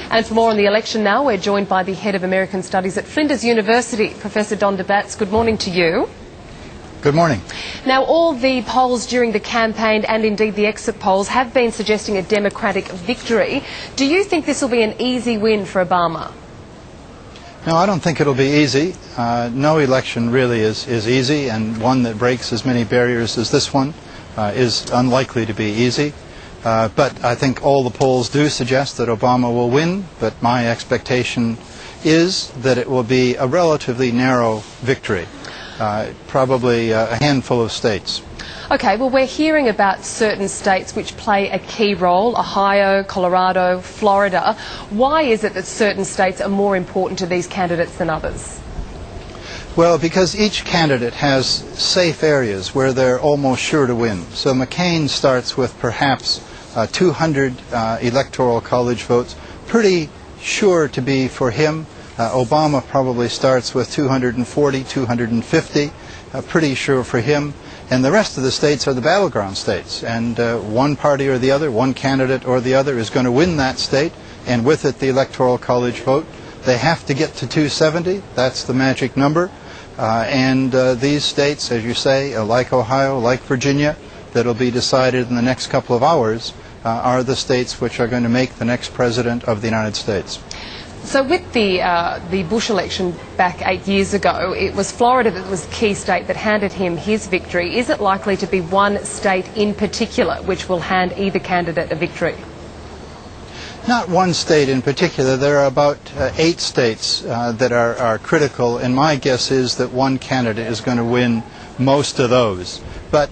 And for more on the election now, we're joined by the Head of American Studies at Flinders University, Professor Don de Batz. Good morning to you. Good morning. Now, all the polls during the campaign and indeed the exit polls have been suggesting a Democratic victory. Do you think this will be an easy win for Obama? No, I don't think it'll be easy. No election really is easy, and one that breaks as many barriers as this one is unlikely to be easy. But I think all the polls do suggest that Obama will win, but my expectation is that it will be a relatively narrow victory, probably a handful of states. Okay, well, we're hearing about certain states which play a key role: Ohio, Colorado, Florida. Why is it that certain states are more important to these candidates than others? Well, because each candidate has safe areas where they're almost sure to win. So McCain starts with perhaps 200 electoral college votes, pretty sure to be for him. Obama probably starts with 240, 250, pretty sure for him. And the rest of the states are the battleground states. And one party or the other, one candidate or the other is going to win that state, and with it the electoral college vote. They have to get to 270. That's the magic number. And these states, as you say, like Ohio, like Virginia, that'll be decided in the next couple of hours, are the states which are going to make the next president of the United States. So with the Bush election back 8 years ago, it was Florida that was the key state that handed him his victory. Is it likely to be one state in particular which will hand either candidate a victory? Not one state in particular. There are about 8 states that are critical, and my guess is that one candidate is going to win most of those. But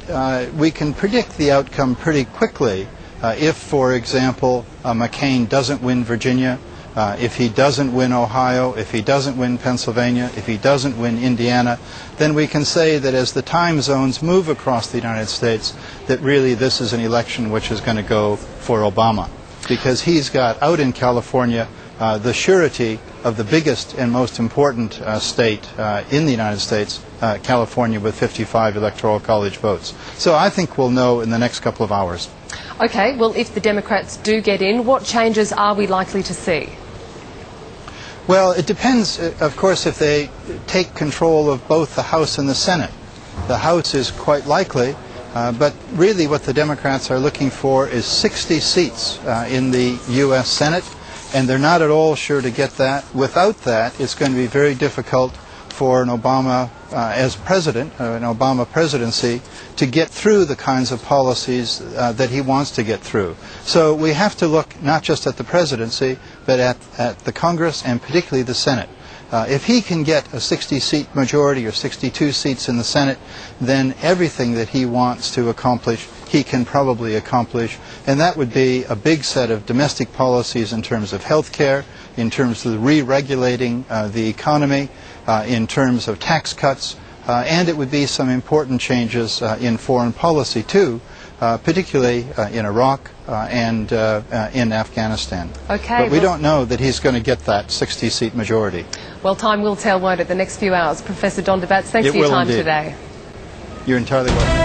we can predict the outcome pretty quickly if, for example, McCain doesn't win Virginia, if he doesn't win Ohio, if he doesn't win Pennsylvania, if he doesn't win Indiana, then we can say that as the time zones move across the United States, that really this is an election which is going to go for Obama, because he's got out in California the surety of the biggest and most important state in the United States, California, with 55 electoral college votes. So I think we'll know in the next couple of hours. Okay, well, if the Democrats do get in, what changes are we likely to see? Well, it depends, of course, if they take control of both the House and the Senate. The House is quite likely, but really what the Democrats are looking for is 60 seats in the U.S. Senate, and they're not at all sure to get that. Without that, it's going to be very difficult for an Obama as president, an Obama presidency, to get through the kinds of policies that he wants to get through. So we have to look not just at the presidency, but at the Congress and particularly the Senate. If he can get a 60-seat majority or 62 seats in the Senate, then everything that he wants to accomplish, he can probably accomplish. And that would be a big set of domestic policies in terms of health care, in terms of re-regulating the economy, in terms of tax cuts, and it would be some important changes in foreign policy too, particularly in Iraq and in Afghanistan. Okay, but we don't know that he's going to get that 60-seat majority. Well, time will tell, won't it, the next few hours. Professor Don de Batz, thanks for your time today. You're entirely welcome.